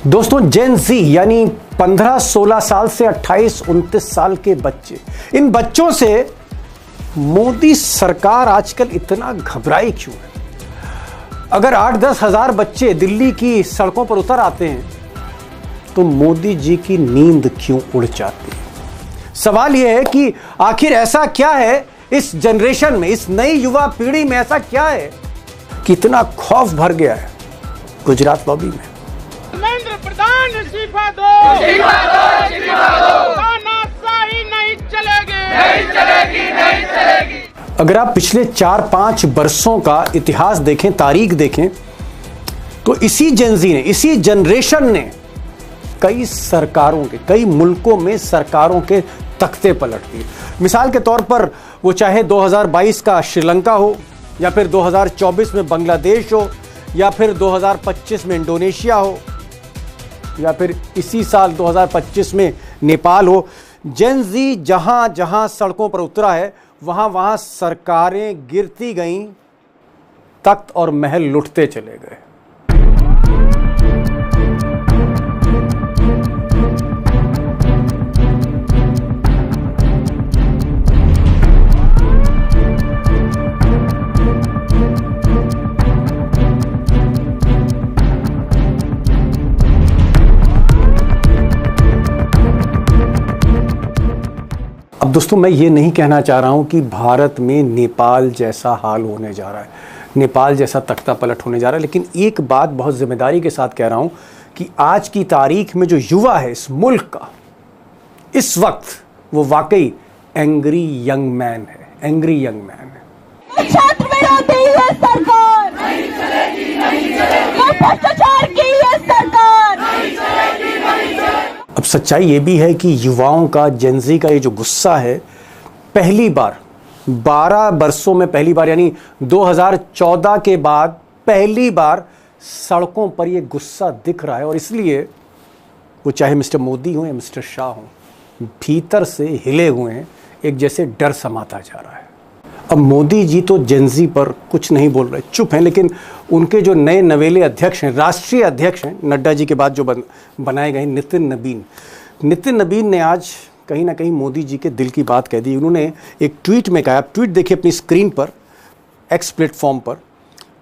दोस्तों, जेन ज़ी यानी 15-16 साल से 28-29 साल के बच्चे, इन बच्चों से मोदी सरकार आजकल इतना घबराई क्यों है? अगर 8-10 हजार बच्चे दिल्ली की सड़कों पर उतर आते हैं तो मोदी जी की नींद क्यों उड़ जाती है? सवाल यह है कि आखिर ऐसा क्या है इस जनरेशन में, इस नई युवा पीढ़ी में ऐसा क्या है कि इतना खौफ भर गया है गुजरात लॉबी में? धर्मेंद्र प्रधान इस्तीफा दो, इस्तीफा दो, इस्तीफा दो। तानाशाही नहीं चलेगी, नहीं चलेगी, नहीं चलेगी। अगर आप पिछले 4-5 वर्षों का इतिहास देखें, तारीख देखें, तो इसी जेन ज़ी ने, इसी जनरेशन ने कई सरकारों के, कई मुल्कों में सरकारों के तख्ते पलट दिए। मिसाल के तौर पर वो चाहे 2022 का श्रीलंका हो, या फिर 2024 में बांग्लादेश हो, या फिर 2025 में इंडोनेशिया हो, या फिर इसी साल 2025 में नेपाल हो। जेन ज़ी जहां जहां सड़कों पर उतरा है, वहां वहां सरकारें गिरती गईं, तख्त और महल लुटते चले गए। अब दोस्तों, मैं ये नहीं कहना चाह रहा हूँ कि भारत में नेपाल जैसा हाल होने जा रहा है, नेपाल जैसा तख्ता पलट होने जा रहा है, लेकिन एक बात बहुत जिम्मेदारी के साथ कह रहा हूँ कि आज की तारीख में जो युवा है इस मुल्क का, इस वक्त वो वाकई एंग्री यंग मैन है, एंग्री यंग मैन है। छात्र विरोधी है सरकार, नहीं चलेगी, नहीं चलेगी। भ्रष्टाचार की है सरकार, नहीं चलेगी, नहीं चलेगी। अब सच्चाई ये भी है कि युवाओं का, जेन ज़ी का ये जो गुस्सा है, पहली बार 12 वर्षों में पहली बार, यानी 2014 के बाद पहली बार सड़कों पर ये गुस्सा दिख रहा है। और इसलिए वो चाहे मिस्टर मोदी हों या मिस्टर शाह हों, भीतर से हिले हुए हैं, एक जैसे डर समाता जा रहा है। अब मोदी जी तो जेन ज़ी पर कुछ नहीं बोल रहे, चुप हैं, लेकिन उनके जो नए नवेले अध्यक्ष हैं, राष्ट्रीय अध्यक्ष हैं, नड्डा जी के बाद जो बनाए गए नितिन नबीन ने आज कहीं ना कहीं मोदी जी के दिल की बात कह दी। उन्होंने एक ट्वीट में कहा, आप ट्वीट देखिए अपनी स्क्रीन पर, एक्स प्लेटफॉर्म पर,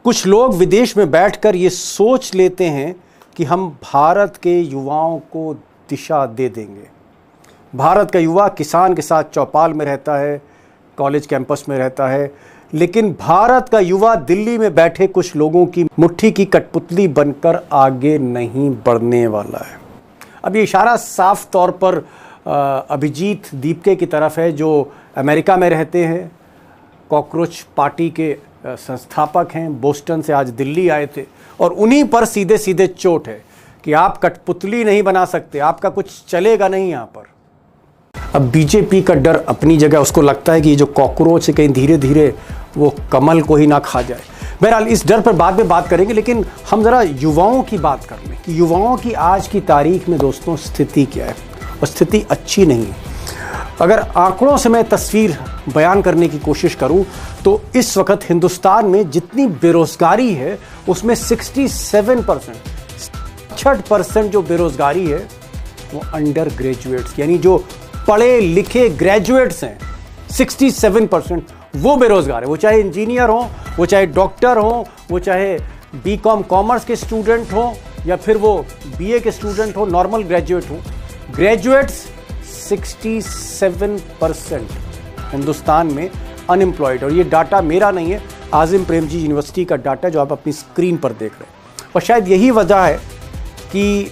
कुछ लोग विदेश में बैठकर ये सोच लेते हैं कि हम भारत के युवाओं को दिशा दे देंगे। भारत का युवा किसान के साथ चौपाल में रहता है, कॉलेज कैंपस में रहता है, लेकिन भारत का युवा दिल्ली में बैठे कुछ लोगों की मुट्ठी की कठपुतली बनकर आगे नहीं बढ़ने वाला है। अब ये इशारा साफ तौर पर अभिजीत दीपके की तरफ है, जो अमेरिका में रहते हैं, कॉकरोच पार्टी के संस्थापक हैं, बोस्टन से आज दिल्ली आए थे, और उन्हीं पर सीधे सीधे चोट है कि आप कठपुतली नहीं बना सकते, आपका कुछ चलेगा नहीं यहाँ पर। अब बीजेपी का डर अपनी जगह, उसको लगता है कि ये जो कॉकरोच है कहीं धीरे धीरे वो कमल को ही ना खा जाए। बहरहाल इस डर पर बाद में बात करेंगे, लेकिन हम ज़रा युवाओं की बात कर लें कि युवाओं की आज की तारीख में दोस्तों स्थिति क्या है, और स्थिति अच्छी नहीं है। अगर आंकड़ों से मैं तस्वीर बयान करने की कोशिश करूं तो इस वक्त हिंदुस्तान में जितनी बेरोज़गारी है उसमें 67% जो बेरोज़गारी है वो अंडर ग्रेजुएट्स, यानी जो पढ़े लिखे ग्रेजुएट्स हैं, 67% वो बेरोज़गार है। वो चाहे इंजीनियर हो, वो चाहे डॉक्टर हो, वो चाहे बीकॉम कॉमर्स के स्टूडेंट हो, या फिर वो बीए के स्टूडेंट हो, नॉर्मल ग्रेजुएट हो। ग्रेजुएट्स 67% हिंदुस्तान में अनएम्प्लॉयड। और ये डाटा मेरा नहीं है, आज़िम प्रेमजी यूनिवर्सिटी का डाटा जो आप अपनी स्क्रीन पर देख रहे हैं। और शायद यही वजह है कि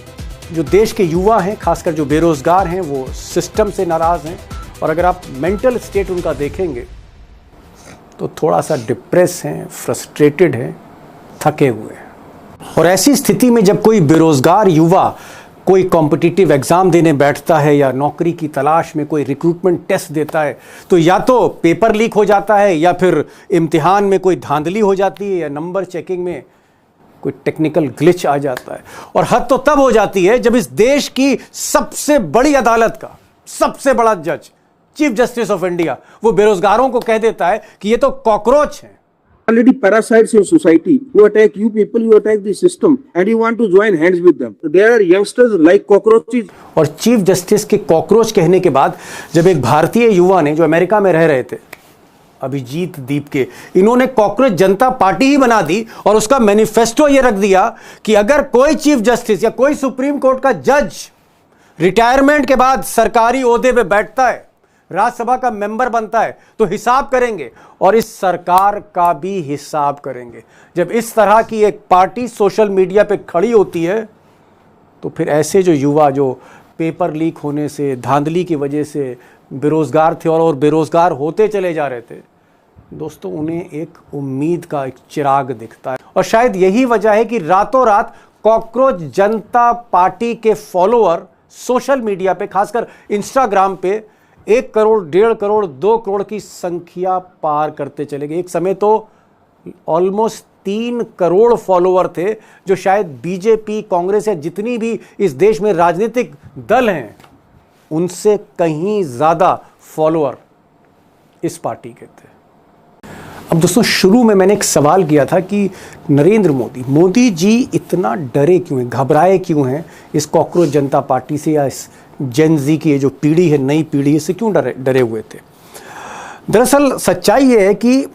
जो देश के युवा हैं, खासकर जो बेरोज़गार हैं, वो सिस्टम से नाराज़ हैं। और अगर आप मेंटल स्टेट उनका देखेंगे तो थोड़ा सा डिप्रेस हैं, फ्रस्ट्रेटेड हैं, थके हुए हैं। और ऐसी स्थिति में जब कोई बेरोज़गार युवा कोई कॉम्पिटिटिव एग्ज़ाम देने बैठता है या नौकरी की तलाश में कोई रिक्रूटमेंट टेस्ट देता है, तो या तो पेपर लीक हो जाता है, या फिर इम्तिहान में कोई धांधली हो जाती है, या नंबर चेकिंग में कोई टेक्निकल ग्लिच आ जाता है। और हद तो तब हो जाती है जब इस देश की सबसे बड़ी अदालत का सबसे बड़ा जज, चीफ जस्टिस ऑफ इंडिया, वो बेरोजगारों को कह देता है कि ये तो कॉकरोच हैं, already parasites in society who attack you people, you attack the system, and you want to join hands with them. There are youngsters like cockroaches. और चीफ जस्टिस के कॉकरोच कहने के बाद जब एक भारतीय युवा ने, जो अमेरिका में रह रहे थे, अभिजीत दीप के, इन्होंने कॉकरोच जनता पार्टी ही बना दी और उसका मैनिफेस्टो ये रख दिया कि अगर कोई चीफ जस्टिस या कोई सुप्रीम कोर्ट का जज रिटायरमेंट के बाद सरकारी ओहदे पे बैठता है, राज्यसभा का मेंबर बनता है, तो हिसाब करेंगे और इस सरकार का भी हिसाब करेंगे। जब इस तरह की एक पार्टी सोशल मीडिया पे खड़ी होती है तो फिर ऐसे जो युवा जो पेपर लीक होने से, धांधली की वजह से बेरोजगार थे और बेरोजगार होते चले जा रहे थे, दोस्तों उन्हें एक उम्मीद का एक चिराग दिखता है। और शायद यही वजह है कि रातों रात कॉकरोच जनता पार्टी के फॉलोअर सोशल मीडिया पे, खासकर इंस्टाग्राम पे 1 करोड़, 1.5 करोड़, 2 करोड़ की संख्या पार करते चले गए। एक समय तो ऑलमोस्ट 3 करोड़ फॉलोअर थे, जो शायद बीजेपी, कांग्रेस या जितनी भी इस देश में राजनीतिक दल हैं उनसे कहीं ज़्यादा फॉलोअर इस पार्टी के थे। अब दोस्तों, शुरू में मैंने एक सवाल किया था कि नरेंद्र मोदी जी इतना डरे क्यों हैं, घबराए क्यों हैं इस कॉकरोच जनता पार्टी से, या इस जेन ज़ी की जो पीढ़ी है, नई पीढ़ी, इससे क्यों डरे हुए थे। दरअसल सच्चाई ये है कि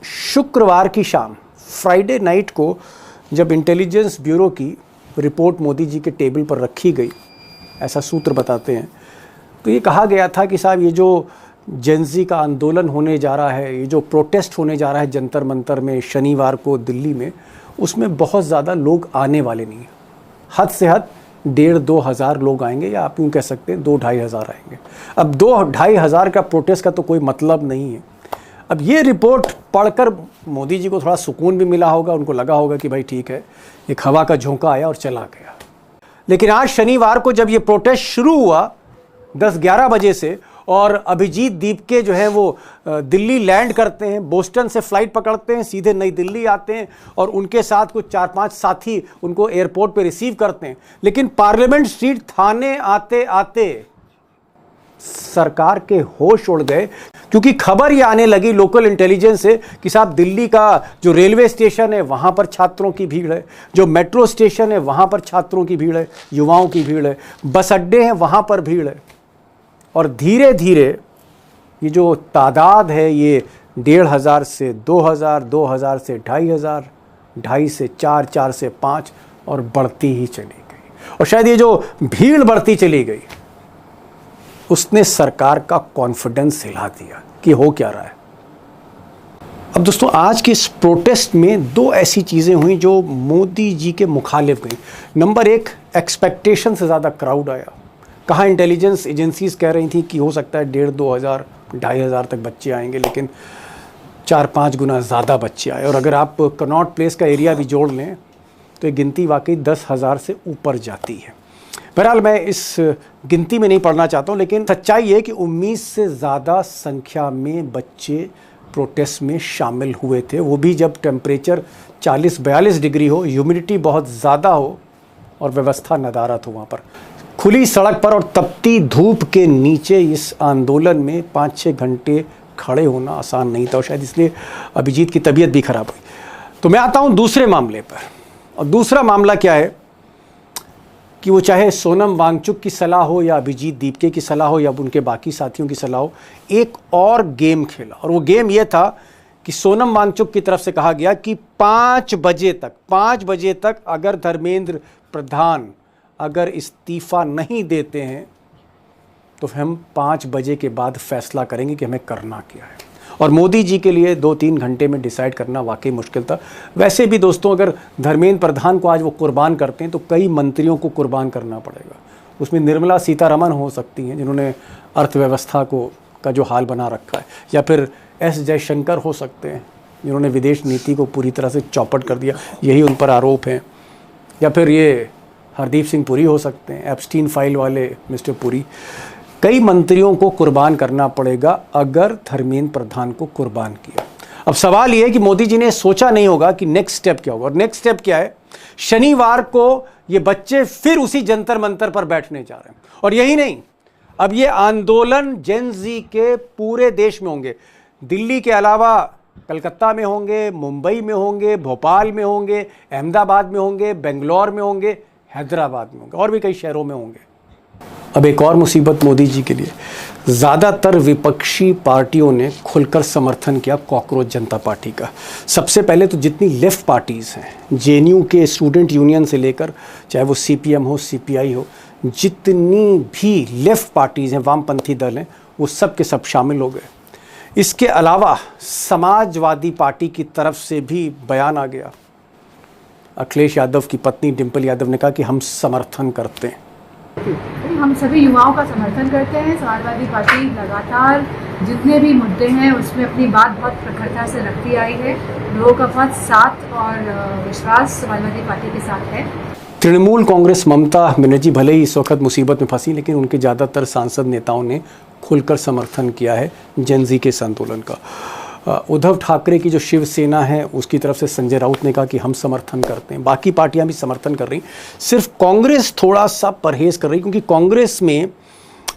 शुक्रवार की शाम, फ्राइडे नाइट को, जब इंटेलिजेंस ब्यूरो की रिपोर्ट मोदी जी के टेबल पर रखी गई, ऐसा सूत्र बताते हैं, तो ये कहा गया था कि साहब ये जो जेन ज़ी का आंदोलन होने जा रहा है, ये जो प्रोटेस्ट होने जा रहा है जंतर मंतर में शनिवार को दिल्ली में, उसमें बहुत ज़्यादा लोग आने वाले नहीं हैं। हद से हद 1,500-2 हज़ार लोग आएंगे, या आप यूँ कह सकते हैं 2-2.5 हज़ार आएंगे। अब 2-2.5 हज़ार का प्रोटेस्ट का तो कोई मतलब नहीं है। अब ये रिपोर्ट पढ़कर मोदी जी को थोड़ा सुकून भी मिला होगा, उनको लगा होगा कि भाई ठीक है, एक हवा का झोंका आया और चला गया। लेकिन आज शनिवार को जब ये प्रोटेस्ट शुरू हुआ 10-11 बजे से, और अभिजीत दीप के जो है वो दिल्ली लैंड करते हैं, बोस्टन से फ्लाइट पकड़ते हैं, सीधे नई दिल्ली आते हैं और उनके साथ कुछ 4-5 साथी उनको एयरपोर्ट पे रिसीव करते हैं। लेकिन पार्लियामेंट स्ट्रीट थाने आते आते सरकार के होश उड़ गए, क्योंकि खबर ये आने लगी लोकल इंटेलिजेंस से कि साहब दिल्ली का जो रेलवे स्टेशन है वहाँ पर छात्रों की भीड़ है, जो मेट्रो स्टेशन है वहाँ पर छात्रों की भीड़ है, युवाओं की भीड़ है, बस अड्डे हैं वहाँ पर भीड़ है। और धीरे धीरे ये जो तादाद है ये 1,500 से 2,000, 2,000 से 2,500, 2,500 से 4, 4 से 5 और बढ़ती ही चली गई। और शायद ये जो भीड़ बढ़ती चली गई उसने सरकार का कॉन्फिडेंस हिला दिया कि हो क्या रहा है। अब दोस्तों, आज के इस प्रोटेस्ट में 2 ऐसी चीज़ें हुई जो मोदी जी के मुखालिफ गई। नंबर 1, एक्सपेक्टेशन से ज़्यादा क्राउड आया। कहाँ इंटेलिजेंस एजेंसीज कह रही थी कि हो सकता है 1,500-2 हज़ार, 2,500 हज़ार तक बच्चे आएंगे, लेकिन 4-5 गुना ज़्यादा बच्चे आए। और अगर आप कनॉट प्लेस का एरिया भी जोड़ लें तो ये गिनती वाकई 10,000 से ऊपर जाती है। बहरहाल मैं इस गिनती में नहीं पढ़ना चाहता हूँ, लेकिन सच्चाई है कि 19 से ज़्यादा संख्या में बच्चे प्रोटेस्ट में शामिल हुए थे, वो भी जब टेम्परेचर 40-42 डिग्री हो, ह्यूमिडिटी बहुत ज़्यादा हो और व्यवस्था नदारत हो। वहाँ पर खुली सड़क पर और तपती धूप के नीचे इस आंदोलन में 5-6 घंटे खड़े होना आसान नहीं था, और शायद इसलिए अभिजीत की तबीयत भी खराब हुई। तो मैं आता हूँ दूसरे मामले पर, और दूसरा मामला क्या है कि वो चाहे सोनम वांगचुक की सलाह हो या अभिजीत दीपके की सलाह हो या उनके बाकी साथियों की सलाह हो, एक और गेम खेला। और वो गेम ये था कि सोनम वांगचुक की तरफ से कहा गया कि 5 बजे तक अगर धर्मेंद्र प्रधान अगर इस्तीफ़ा नहीं देते हैं तो हम 5 बजे के बाद फैसला करेंगे कि हमें करना क्या है। और मोदी जी के लिए 2-3 घंटे में डिसाइड करना वाकई मुश्किल था। वैसे भी दोस्तों, अगर धर्मेंद्र प्रधान को आज वो कुर्बान करते हैं तो कई मंत्रियों को कुर्बान करना पड़ेगा। उसमें निर्मला सीतारमण हो सकती हैं, जिन्होंने अर्थव्यवस्था का जो हाल बना रखा है, या फिर एस जयशंकर हो सकते हैं, जिन्होंने विदेश नीति को पूरी तरह से चौपट कर दिया, यही उन पर आरोप हैं, या फिर ये हरदीप सिंह पुरी हो सकते हैं, एप्स्टीन फाइल वाले मिस्टर पुरी। कई मंत्रियों को कुर्बान करना पड़ेगा अगर धर्मेंद्र प्रधान को कुर्बान किया। अब सवाल यह है कि मोदी जी ने सोचा नहीं होगा कि नेक्स्ट स्टेप क्या होगा, और नेक्स्ट स्टेप क्या है, शनिवार को ये बच्चे फिर उसी जंतर मंतर पर बैठने जा रहे हैं। और यही नहीं, अब ये आंदोलन जेन ज़ी के पूरे देश में होंगे। दिल्ली के अलावा कलकत्ता में होंगे, मुंबई में होंगे, भोपाल में होंगे, अहमदाबाद में होंगे, बेंगलोर में होंगे, हैदराबाद में होंगे और भी कई शहरों में होंगे। अब एक और मुसीबत मोदी जी के लिए, ज़्यादातर विपक्षी पार्टियों ने खुलकर समर्थन किया कॉकरोच जनता पार्टी का। सबसे पहले तो जितनी लेफ्ट पार्टीज़ हैं, जेएनयू के स्टूडेंट यूनियन से लेकर चाहे वो सीपीएम हो, सीपीआई हो, जितनी भी लेफ्ट पार्टीज़ हैं, वामपंथी दल हैं, वो सब के सब शामिल हो गए। इसके अलावा समाजवादी पार्टी की तरफ से भी बयान आ गया। अखिलेश यादव की पत्नी डिंपल यादव ने कहा कि हम समर्थन करते हैं। हम सभी युवाओं का समर्थन करते हैं। समाजवादी पार्टी लगातार जितने भी मुद्दे हैं उसमें अपनी बात बहुत प्रखरता से रखती आई है। लोगों का बहुत साथ और विश्वास समाजवादी पार्टी के साथ है। तृणमूल कांग्रेस ममता बनर्जी भले ही इस वक्त मुसीबत में फंसी, लेकिन उनके ज़्यादातर सांसद नेताओं ने खुलकर समर्थन किया है जेन-ज़ी के इस आंदोलन का। उद्धव ठाकरे की जो शिवसेना है उसकी तरफ से संजय राउत ने कहा कि हम समर्थन करते हैं। बाकी पार्टियां भी समर्थन कर रही, सिर्फ कांग्रेस थोड़ा सा परहेज़ कर रही, क्योंकि कांग्रेस में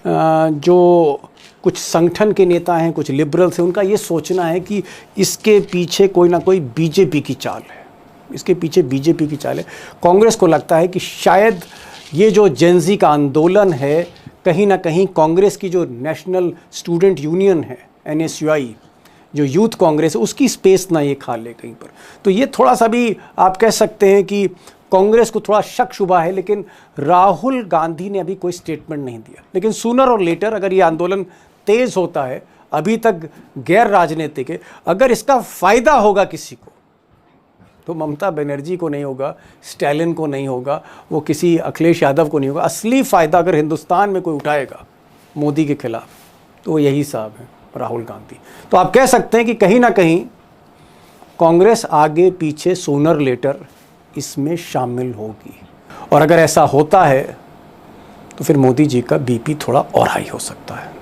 जो कुछ संगठन के नेता हैं, कुछ लिबरल्स हैं, उनका ये सोचना है कि इसके पीछे कोई ना कोई बीजेपी की चाल है, इसके पीछे बीजेपी की चाल है। कांग्रेस को लगता है कि शायद ये जो जेन-ज़ी का आंदोलन है कहीं ना कहीं कांग्रेस की जो नेशनल स्टूडेंट यूनियन है, NSUI, जो यूथ कांग्रेस है, उसकी स्पेस ना ये खा ले कहीं पर। तो ये थोड़ा सा भी आप कह सकते हैं कि कांग्रेस को थोड़ा शक शुबा है। लेकिन राहुल गांधी ने अभी कोई स्टेटमेंट नहीं दिया, लेकिन सूनर और लेटर अगर ये आंदोलन तेज होता है, अभी तक गैर राजनीतिक है, अगर इसका फ़ायदा होगा किसी को तो ममता बनर्जी को नहीं होगा, स्टैलिन को नहीं होगा, वो किसी अखिलेश यादव को नहीं होगा। असली फ़ायदा अगर हिंदुस्तान में कोई उठाएगा मोदी के खिलाफ तो वो यही साहब है, राहुल गांधी। तो आप कह सकते हैं कि कहीं ना कहीं कांग्रेस आगे पीछे सोनर लेटर इसमें शामिल होगी, और अगर ऐसा होता है तो फिर मोदी जी का बीपी थोड़ा और हाई हो सकता है।